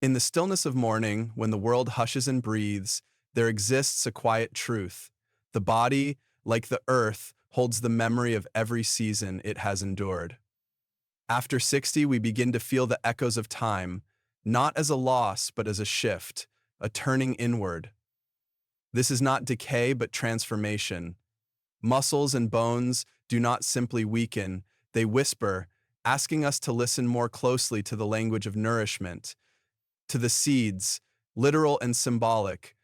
In the stillness of morning, when the world hushes and breathes, there exists a quiet truth. The body, like the earth, holds the memory of every season it has endured. After 60, we begin to feel the echoes of time, not as a loss, but as a shift, a turning inward. This is not decay, but transformation. Muscles and bones do not simply weaken, they whisper, asking us to listen more closely to the language of nourishment, to the seeds, literal and symbolic,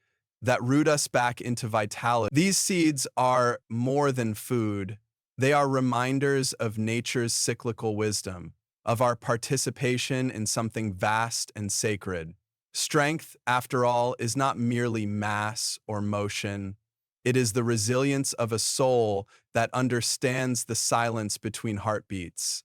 that root us back into vitality. These seeds are more than food. They are reminders of nature's cyclical wisdom, of our participation in something vast and sacred. Strength, after all, is not merely mass or motion. It is the resilience of a soul that understands the silence between heartbeats.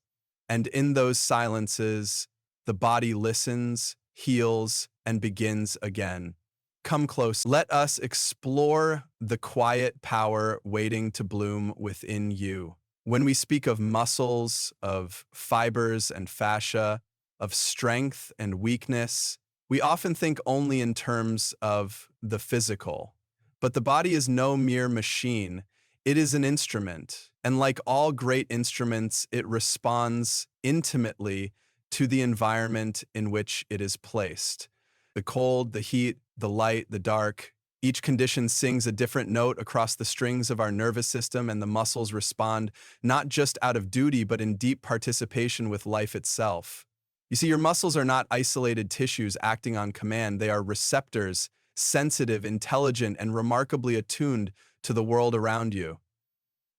And in those silences, the body listens, heals, and begins again. Come close. Let us explore the quiet power waiting to bloom within you. When we speak of muscles, of fibers and fascia, of strength and weakness, we often think only in terms of the physical. But the body is no mere machine. It is an instrument. And like all great instruments, it responds intimately to the environment in which it is placed. The cold, the heat, the light, the dark. Each condition sings a different note across the strings of our nervous system, and the muscles respond not just out of duty, but in deep participation with life itself. You see, your muscles are not isolated tissues acting on command. They are receptors, sensitive, intelligent, and remarkably attuned to the world around you.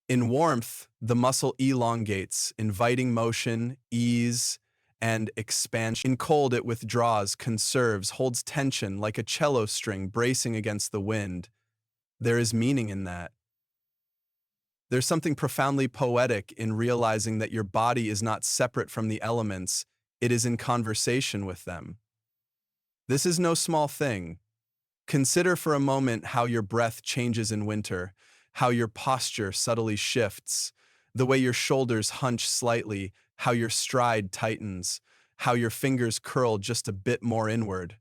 In warmth, the muscle elongates, inviting motion, ease, and expansion. In cold, it withdraws, conserves, holds tension like a cello string bracing against the wind. There is meaning in that. There's something profoundly poetic in realizing that your body is not separate from the elements, it is in conversation with them. This is no small thing. Consider for a moment how your breath changes in winter, how your posture subtly shifts, the way your shoulders hunch slightly, how your stride tightens, how your fingers curl just a bit more inward.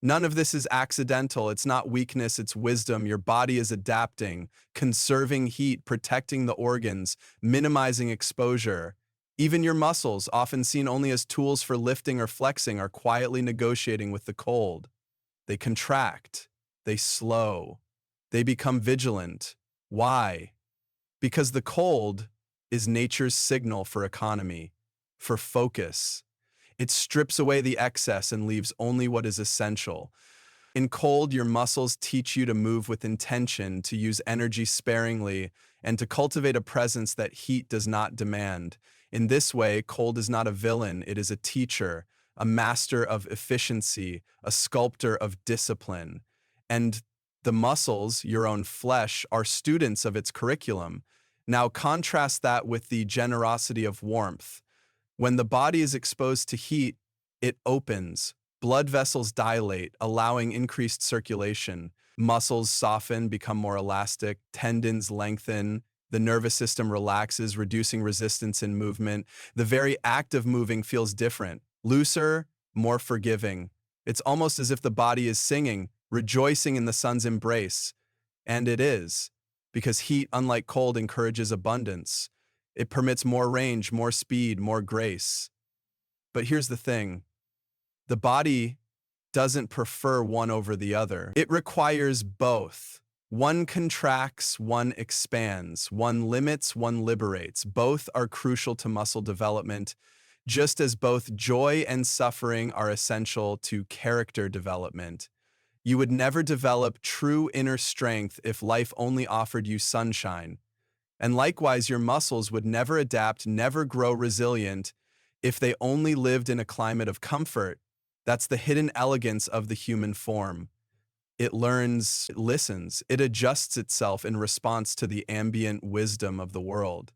None of this is accidental. It's not weakness, it's wisdom. Your body is adapting, conserving heat, protecting the organs, minimizing exposure. Even your muscles, often seen only as tools for lifting or flexing, are quietly negotiating with the cold. They contract, they slow, they become vigilant. Why? Because the cold is nature's signal for economy, for focus. It strips away the excess and leaves only what is essential. In cold, your muscles teach you to move with intention, to use energy sparingly, and to cultivate a presence that heat does not demand. In this way, cold is not a villain, it is a teacher, a master of efficiency, a sculptor of discipline. And the muscles, your own flesh, are students of its curriculum. Now contrast that with the generosity of warmth. When the body is exposed to heat, it opens. Blood vessels dilate, allowing increased circulation. Muscles soften, become more elastic. Tendons lengthen. The nervous system relaxes, reducing resistance in movement. The very act of moving feels different, looser, more forgiving. It's almost as if the body is singing, rejoicing in the sun's embrace. And it is, because heat, unlike cold, encourages abundance. It permits more range, more speed, more grace. But here's the thing. The body doesn't prefer one over the other. It requires both. One contracts, one expands. One limits, one liberates. Both are crucial to muscle development, just as both joy and suffering are essential to character development. You would never develop true inner strength if life only offered you sunshine. And likewise, your muscles would never adapt, never grow resilient if they only lived in a climate of comfort. That's the hidden elegance of the human form. It learns, it listens, it adjusts itself in response to the ambient wisdom of the world.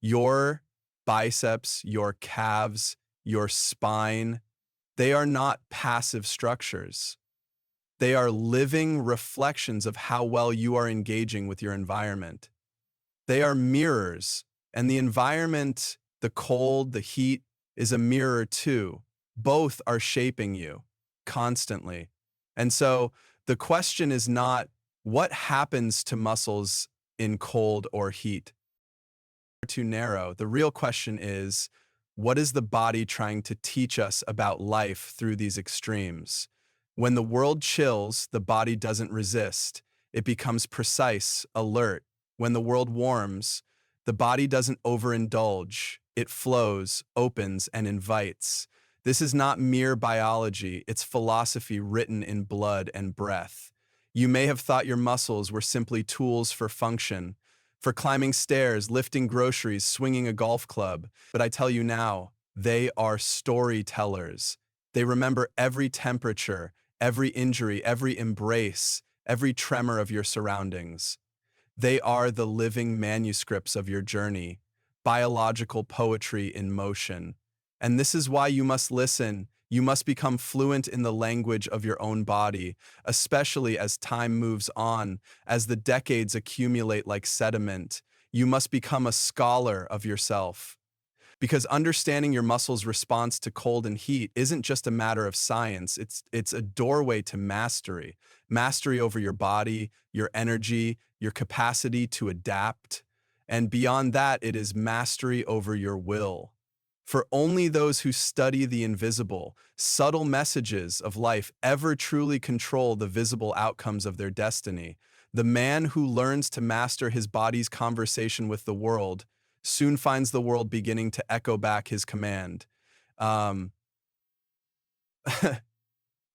Your biceps, your calves, your spine, they are not passive structures. They are living reflections of how well you are engaging with your environment. They are mirrors, and the environment, the cold, the heat, is a mirror too. Both are shaping you. constantly. And so the question is not what happens to muscles in cold or heat. Too narrow. The real question is, what is the body trying to teach us about life through these extremes? When the world chills, the body doesn't resist. It becomes precise, alert. When the world warms, the body doesn't overindulge. It flows, opens, and invites. This is not mere biology, it's philosophy written in blood and breath. You may have thought your muscles were simply tools for function, for climbing stairs, lifting groceries, swinging a golf club. But I tell you now, they are storytellers. They remember every temperature, every injury, every embrace, every tremor of your surroundings. They are the living manuscripts of your journey, biological poetry in motion. And this is why you must listen. You must become fluent in the language of your own body, especially as time moves on, as the decades accumulate like sediment. You must become a scholar of yourself. Because understanding your muscles' response to cold and heat isn't just a matter of science, it's a doorway to mastery. Mastery over your body, your energy, your capacity to adapt. And beyond that, it is mastery over your will. For only those who study the invisible, subtle messages of life ever truly control the visible outcomes of their destiny. The man who learns to master his body's conversation with the world soon finds the world beginning to echo back his command. Um,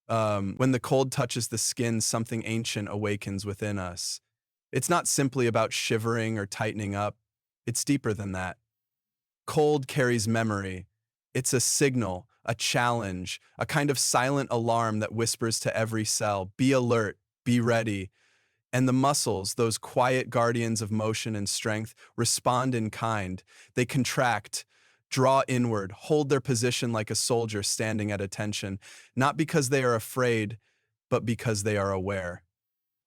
when the cold touches the skin, something ancient awakens within us. It's not simply about shivering or tightening up. It's deeper than that. Cold carries memory. It's a signal, a challenge, a kind of silent alarm that whispers to every cell, be alert, be ready. And the muscles, those quiet guardians of motion and strength, respond in kind. They contract, draw inward, hold their position like a soldier standing at attention, not because they are afraid, but because they are aware.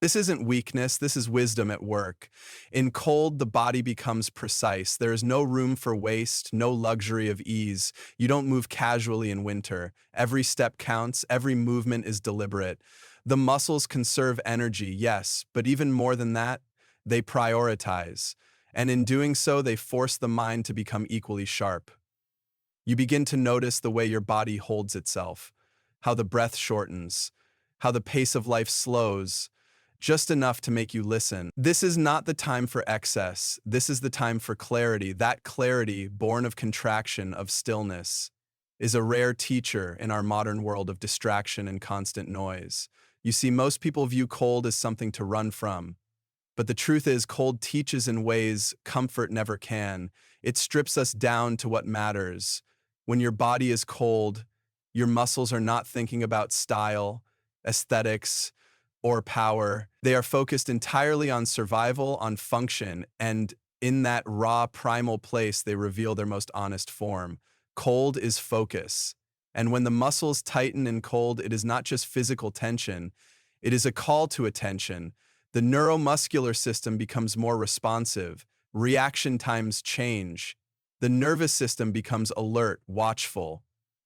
This isn't weakness, this is wisdom at work. In cold, the body becomes precise. There is no room for waste, no luxury of ease. You don't move casually in winter. Every step counts, every movement is deliberate. The muscles conserve energy, yes, but even more than that, they prioritize. And in doing so, they force the mind to become equally sharp. You begin to notice the way your body holds itself, how the breath shortens, how the pace of life slows, just enough to make you listen. This is not the time for excess. This is the time for clarity. That clarity, born of contraction, of stillness, is a rare teacher in our modern world of distraction and constant noise. You see, most people view cold as something to run from. But the truth is, cold teaches in ways comfort never can. It strips us down to what matters. When your body is cold, your muscles are not thinking about style, aesthetics, or power. They are focused entirely on survival, on function, and in that raw, primal place, they reveal their most honest form. Cold is focus. And when the muscles tighten in cold, it is not just physical tension, it is a call to attention. The neuromuscular system becomes more responsive. Reaction times change. The nervous system becomes alert, watchful.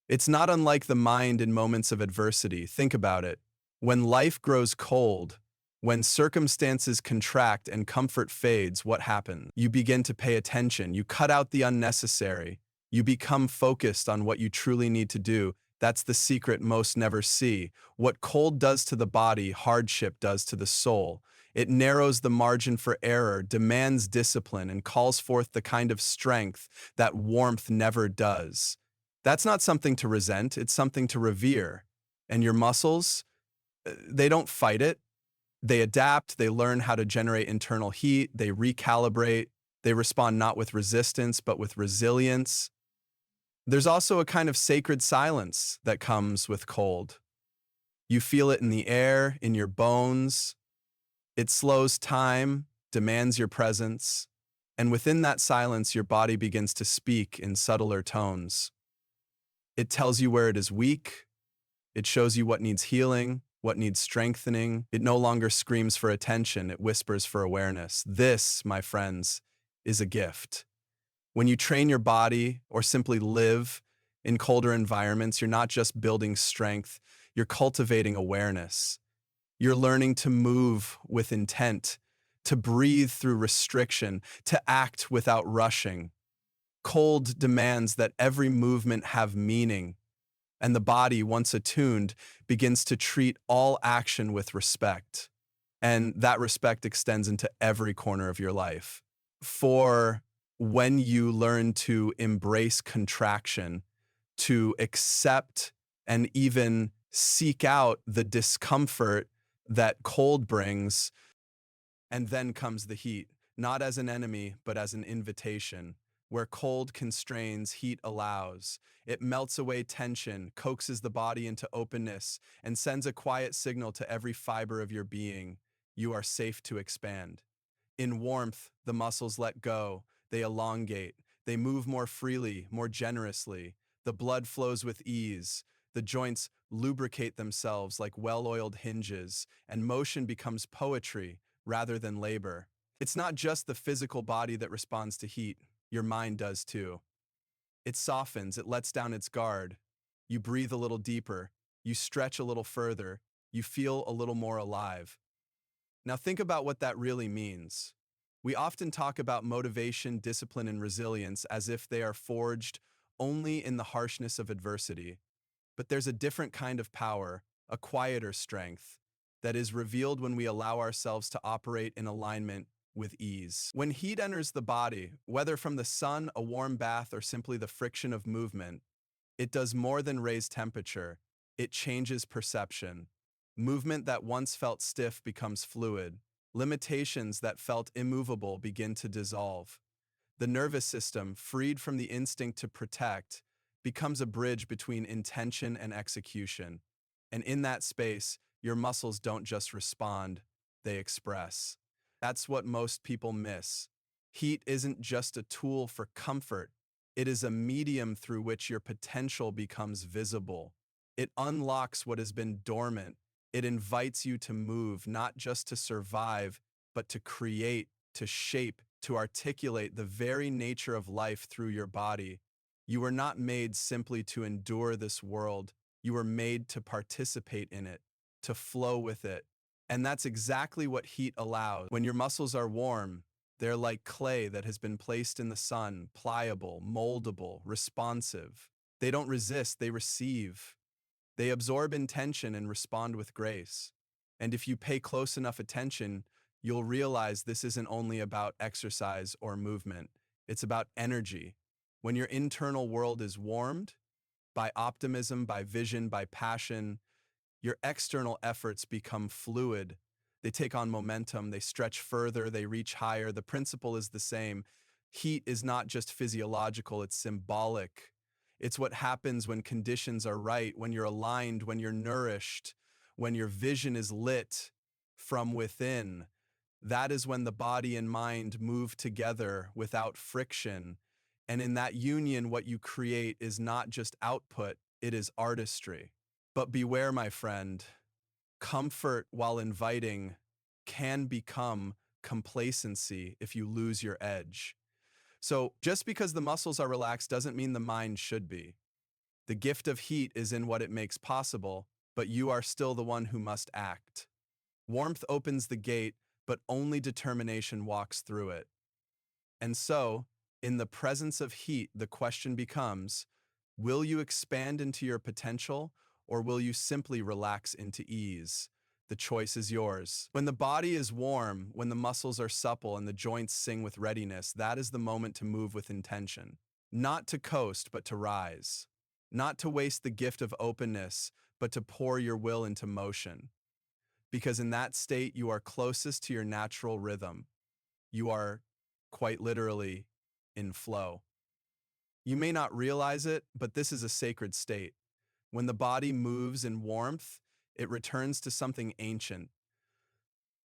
It's not unlike the mind in moments of adversity. Think about it. When life grows cold, when circumstances contract and comfort fades, what happens? You begin to pay attention. You cut out the unnecessary. You become focused on what you truly need to do. That's the secret most never see. What cold does to the body, hardship does to the soul. It narrows the margin for error, demands discipline, and calls forth the kind of strength that warmth never does. That's not something to resent, it's something to revere. And your muscles? They don't fight it. They adapt, they learn how to generate internal heat, they recalibrate, they respond not with resistance, but with resilience. There's also a kind of sacred silence that comes with cold. You feel it in the air, in your bones. It slows time, demands your presence, and within that silence, your body begins to speak in subtler tones. It tells you where it is weak. It shows you what needs healing, what needs strengthening. It no longer screams for attention, it whispers for awareness. This, my friends, is a gift. When you train your body or simply live in colder environments, you're not just building strength, You're cultivating awareness. You're learning to move with intent, to breathe through restriction, to act without rushing. Cold demands that every movement have meaning, and the body, once attuned, begins to treat all action with respect. And that respect extends into every corner of your life. For when you learn to embrace contraction, to accept and even seek out the discomfort that cold brings, and then comes the heat, not as an enemy, but as an invitation. Where cold constrains, heat allows. It melts away tension, coaxes the body into openness, and sends a quiet signal to every fiber of your being. You are safe to expand. In warmth, the muscles let go, they elongate, they move more freely, more generously. The blood flows with ease, the joints lubricate themselves like well-oiled hinges, and motion becomes poetry rather than labor. It's not just the physical body that responds to heat, your mind does too. It softens, it lets down its guard. You breathe a little deeper, you stretch a little further, you feel a little more alive. Now think about what that really means. We often talk about motivation, discipline, and resilience as if they are forged only in the harshness of adversity. But there's a different kind of power, a quieter strength, that is revealed when we allow ourselves to operate in alignment with ease. When heat enters the body, whether from the sun, a warm bath, or simply the friction of movement, it does more than raise temperature. It changes perception. Movement that once felt stiff becomes fluid. Limitations that felt immovable begin to dissolve. The nervous system, freed from the instinct to protect, becomes a bridge between intention and execution. And in that space, your muscles don't just respond, they express. That's what most people miss. Heat isn't just a tool for comfort, it is a medium through which your potential becomes visible. It unlocks what has been dormant. It invites you to move, not just to survive, but to create, to shape, to articulate the very nature of life through your body. You were not made simply to endure this world. You were made to participate in it, to flow with it. And that's exactly what heat allows. When your muscles are warm, they're like clay that has been placed in the sun, pliable, moldable, responsive. They don't resist, they receive. They absorb intention and respond with grace. And if you pay close enough attention, you'll realize this isn't only about exercise or movement. It's about energy. When your internal world is warmed by optimism, by vision, by passion, your external efforts become fluid. They take on momentum, they stretch further, they reach higher. The principle is the same. Heat is not just physiological, it's symbolic. It's what happens when conditions are right, when you're aligned, when you're nourished, when your vision is lit from within. That is when the body and mind move together without friction. And in that union, what you create is not just output, it is artistry. But beware, my friend, comfort while inviting can become complacency if you lose your edge. So just because the muscles are relaxed doesn't mean the mind should be. The gift of heat is in what it makes possible, but you are still the one who must act. Warmth opens the gate, but only determination walks through it. And so, in the presence of heat, the question becomes, will you expand into your potential, or will you simply relax into ease? The choice is yours. When the body is warm, when the muscles are supple and the joints sing with readiness, that is the moment to move with intention. Not to coast, but to rise. Not to waste the gift of openness, but to pour your will into motion. Because in that state, you are closest to your natural rhythm. You are, quite literally, in flow. You may not realize it, but this is a sacred state. When the body moves in warmth, it returns to something ancient,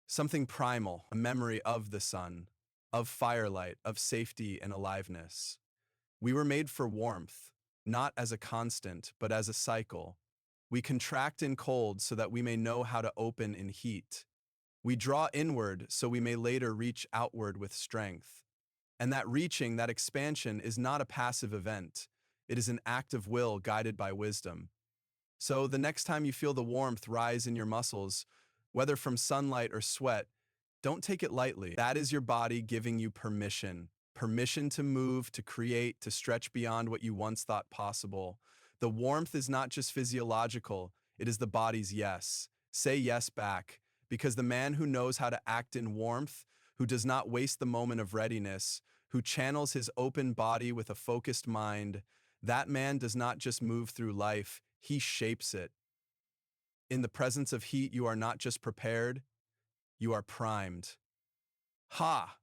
something primal, a memory of the sun, of firelight, of safety and aliveness. We were made for warmth, not as a constant, but as a cycle. We contract in cold so that we may know how to open in heat. We draw inward so we may later reach outward with strength. And that reaching, that expansion, is not a passive event. It is an act of will guided by wisdom. So the next time you feel the warmth rise in your muscles, whether from sunlight or sweat, don't take it lightly. That is your body giving you permission. Permission to move, to create, to stretch beyond what you once thought possible. The warmth is not just physiological, it is the body's yes. Say yes back, because the man who knows how to act in warmth, who does not waste the moment of readiness, who channels his open body with a focused mind, that man does not just move through life, he shapes it. In the presence of heat, you are not just prepared, you are primed. Ha!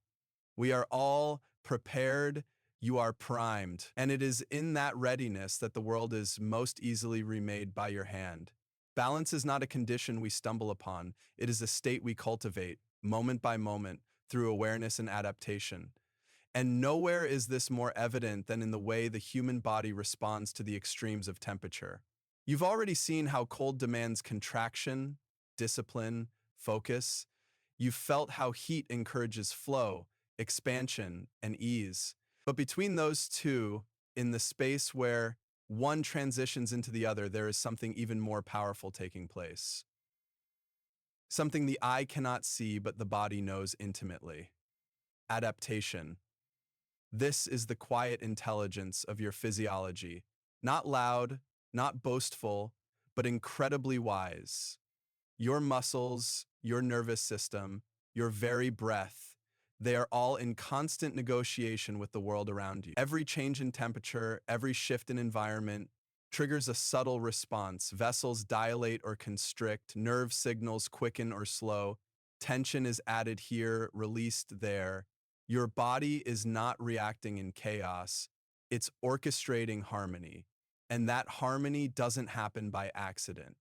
We are all prepared, you are primed. And it is in that readiness that the world is most easily remade by your hand. Balance is not a condition we stumble upon, it is a state we cultivate, moment by moment, through awareness and adaptation. And nowhere is this more evident than in the way the human body responds to the extremes of temperature. You've already seen how cold demands contraction, discipline, focus. You've felt how heat encourages flow, expansion, and ease. But between those two, in the space where one transitions into the other, there is something even more powerful taking place. Something the eye cannot see, but the body knows intimately. Adaptation. This is the quiet intelligence of your physiology. Not loud, not boastful, but incredibly wise. Your muscles, your nervous system, your very breath, they are all in constant negotiation with the world around you. Every change in temperature, every shift in environment triggers a subtle response. Vessels dilate or constrict, nerve signals quicken or slow, tension is added here, released there. Your body is not reacting in chaos, it's orchestrating harmony. And that harmony doesn't happen by accident.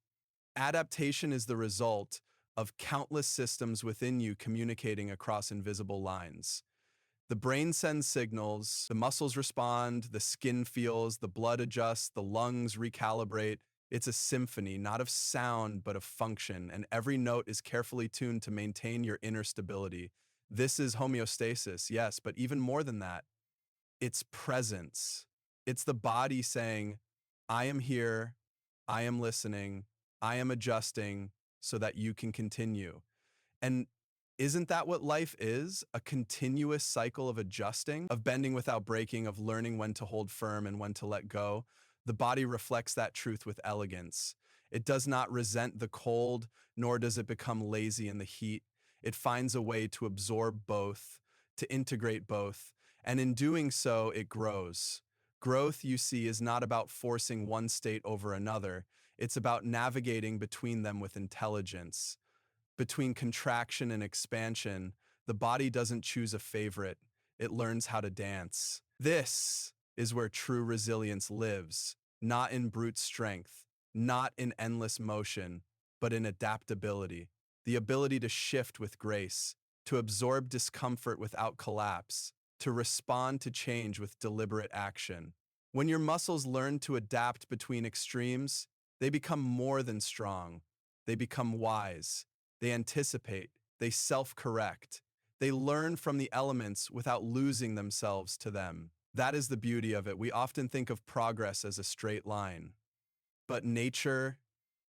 Adaptation is the result of countless systems within you communicating across invisible lines. The brain sends signals, the muscles respond, the skin feels, the blood adjusts, the lungs recalibrate. It's a symphony, not of sound, but of function, and every note is carefully tuned to maintain your inner stability. This is homeostasis, yes, but even more than that, it's presence. It's the body saying, I am here, I am listening, I am adjusting so that you can continue. And isn't that what life is? A continuous cycle of adjusting, of bending without breaking, of learning when to hold firm and when to let go. The body reflects that truth with elegance. It does not resent the cold, nor does it become lazy in the heat. It finds a way to absorb both, to integrate both, and in doing so, it grows. Growth, you see, is not about forcing one state over another. It's about navigating between them with intelligence. Between contraction and expansion, the body doesn't choose a favorite, it learns how to dance. This is where true resilience lives, not in brute strength, not in endless motion, but in adaptability, the ability to shift with grace, to absorb discomfort without collapse, to respond to change with deliberate action. When your muscles learn to adapt between extremes, they become more than strong. They become wise. They anticipate. They self-correct. They learn from the elements without losing themselves to them. That is the beauty of it. We often think of progress as a straight line, but nature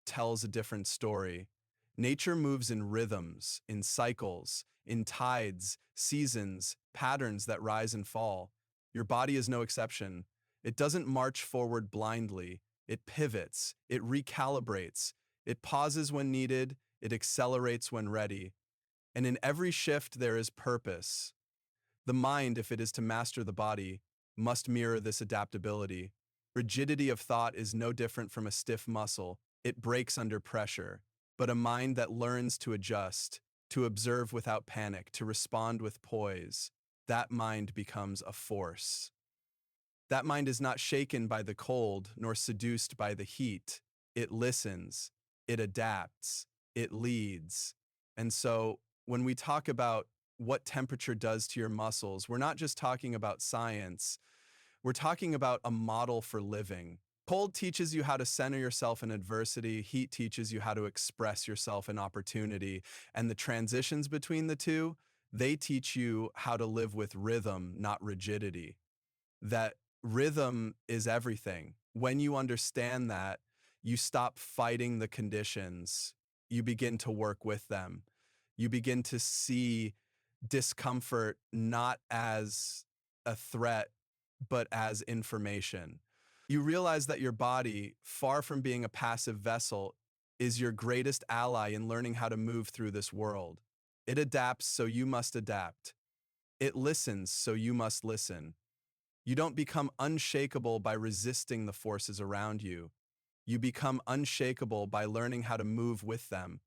tells a different story. Nature moves in rhythms, in cycles, in tides, seasons, patterns that rise and fall. Your body is no exception. It doesn't march forward blindly. It pivots, it recalibrates, it pauses when needed, it accelerates when ready. And in every shift, there is purpose. The mind, if it is to master the body, must mirror this adaptability. Rigidity of thought is no different from a stiff muscle. It breaks under pressure. But a mind that learns to adjust, to observe without panic, to respond with poise, that mind becomes a force. That mind is not shaken by the cold, nor seduced by the heat. It listens, it adapts, it leads. And so when we talk about what temperature does to your muscles, we're not just talking about science, we're talking about a model for living. Cold teaches you how to center yourself in adversity, heat teaches you how to express yourself in opportunity, and the transitions between the two, they teach you how to live with rhythm, not rigidity. That rhythm is everything. When you understand that, You stop fighting the conditions. You begin to work with them. You begin to see discomfort not as a threat, but as information. You realize that your body, far from being a passive vessel, is your greatest ally in learning how to move through this world. It adapts, so you must adapt. It listens, so you must listen. You don't become unshakable by resisting the forces around you. You become unshakable by learning how to move with them,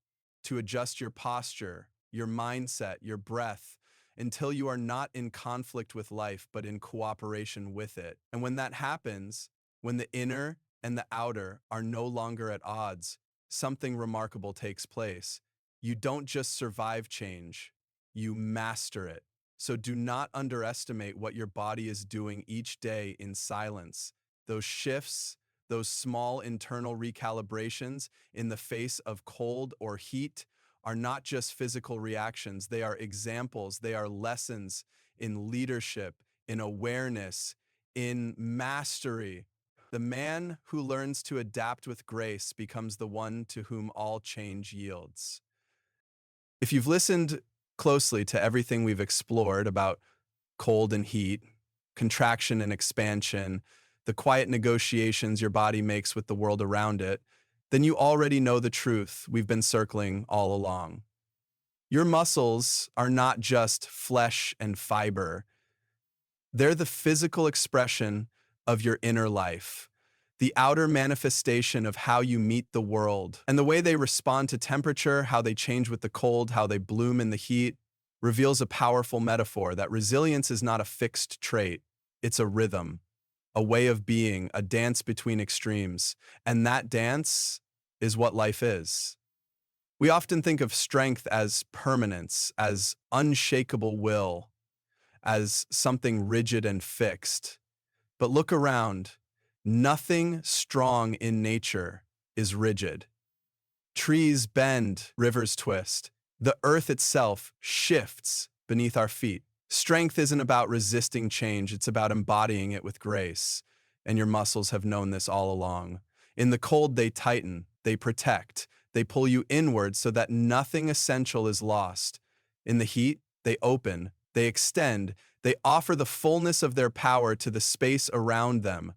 to adjust your posture, your mindset, your breath, until you are not in conflict with life, but in cooperation with it. And when that happens, when the inner and the outer are no longer at odds, something remarkable takes place. You don't just survive change, you master it. So do not underestimate what your body is doing each day in silence. Those shifts, those small internal recalibrations in the face of cold or heat are not just physical reactions. They are examples. They are lessons in leadership, in awareness, in mastery. The man who learns to adapt with grace becomes the one to whom all change yields. If you've listened closely to everything we've explored about cold and heat, contraction and expansion, the quiet negotiations your body makes with the world around it, then you already know the truth we've been circling all along. Your muscles are not just flesh and fiber. They're the physical expression of your inner life, the outer manifestation of how you meet the world. And the way they respond to temperature, how they change with the cold, how they bloom in the heat, reveals a powerful metaphor that resilience is not a fixed trait. It's a rhythm, a way of being, a dance between extremes. And that dance is what life is. We often think of strength as permanence, as unshakable will, as something rigid and fixed. But look around. Nothing strong in nature is rigid. Trees bend, rivers twist. The earth itself shifts beneath our feet. Strength isn't about resisting change, it's about embodying it with grace. And your muscles have known this all along. In the cold, they tighten, they protect, they pull you inward so that nothing essential is lost. In the heat, they open, they extend, they offer the fullness of their power to the space around them.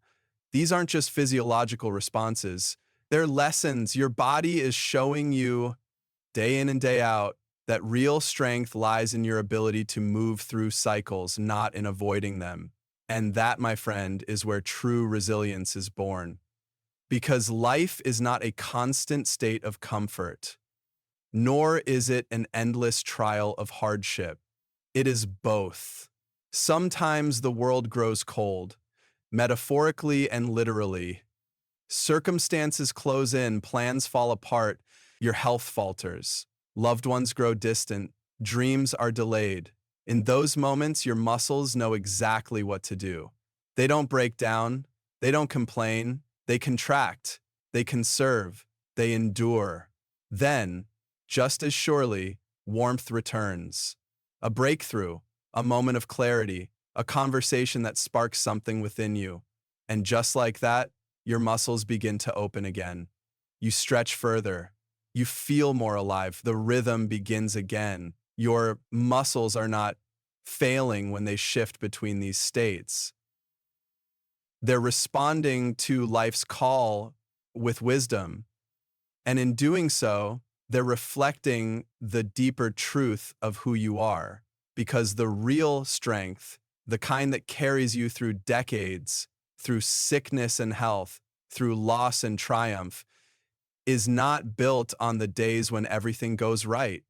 These aren't just physiological responses, they're lessons your body is showing you day in and day out that real strength lies in your ability to move through cycles, not in avoiding them. And that, my friend, is where true resilience is born. Because life is not a constant state of comfort, nor is it an endless trial of hardship. It is both. Sometimes the world grows cold, metaphorically and literally. Circumstances close in, plans fall apart, your health falters, loved ones grow distant, dreams are delayed. In those moments, your muscles know exactly what to do. They don't break down, they don't complain, they contract, they conserve, they endure. Then, just as surely, warmth returns. A breakthrough, a moment of clarity, a conversation that sparks something within you. And just like that, your muscles begin to open again. You stretch further. You feel more alive. The rhythm begins again. Your muscles are not failing when they shift between these states. They're responding to life's call with wisdom. And in doing so, they're reflecting the deeper truth of who you are. Because the real strength, the kind that carries you through decades, through sickness and health, through loss and triumph, is not built on the days when everything goes right?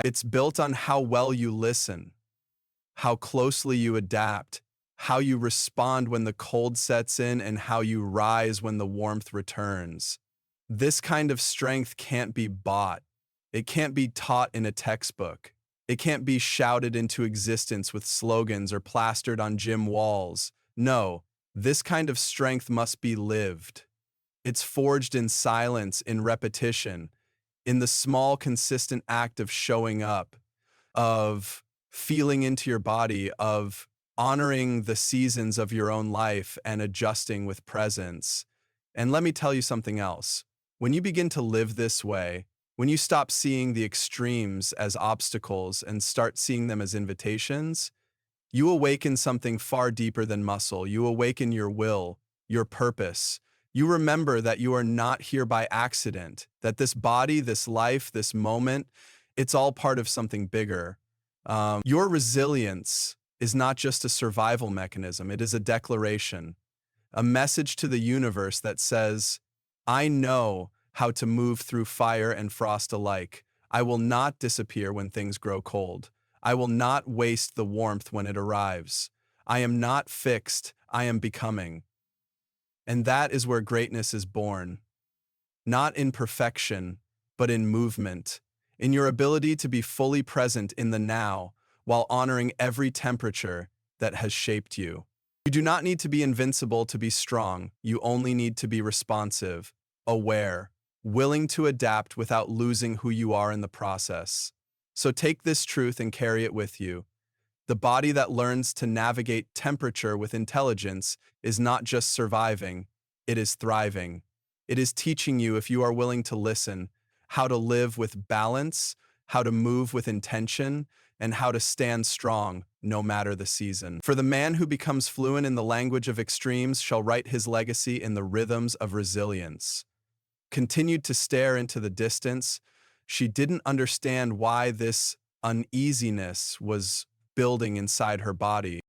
It's built on how well you listen, how closely you adapt, how you respond when the cold sets in, and how you rise when the warmth returns. This kind of strength can't be bought. It can't be taught in a textbook. It can't be shouted into existence with slogans or plastered on gym walls. No, this kind of strength must be lived. It's forged in silence, in repetition, in the small, consistent act of showing up, of feeling into your body, of honoring the seasons of your own life and adjusting with presence. And let me tell you something else. When you begin to live this way, when you stop seeing the extremes as obstacles and start seeing them as invitations, you awaken something far deeper than muscle. You awaken your will, your purpose. You remember that you are not here by accident, that this body, this life, this moment, it's all part of something bigger. Your resilience is not just a survival mechanism, it is a declaration, a message to the universe that says, I know how to move through fire and frost alike. I will not disappear when things grow cold. I will not waste the warmth when it arrives. I am not fixed, I am becoming. And that is where greatness is born, not in perfection, but in movement, in your ability to be fully present in the now while honoring every temperature that has shaped you. You do not need to be invincible to be strong. You only need to be responsive, aware, willing to adapt without losing who you are in the process. So take this truth and carry it with you. The body that learns to navigate temperature with intelligence is not just surviving, it is thriving. It is teaching you, if you are willing to listen, how to live with balance, how to move with intention, and how to stand strong no matter the season. For the man who becomes fluent in the language of extremes shall write his legacy in the rhythms of resilience. Continued to stare into the distance, she didn't understand why this uneasiness was building inside her body.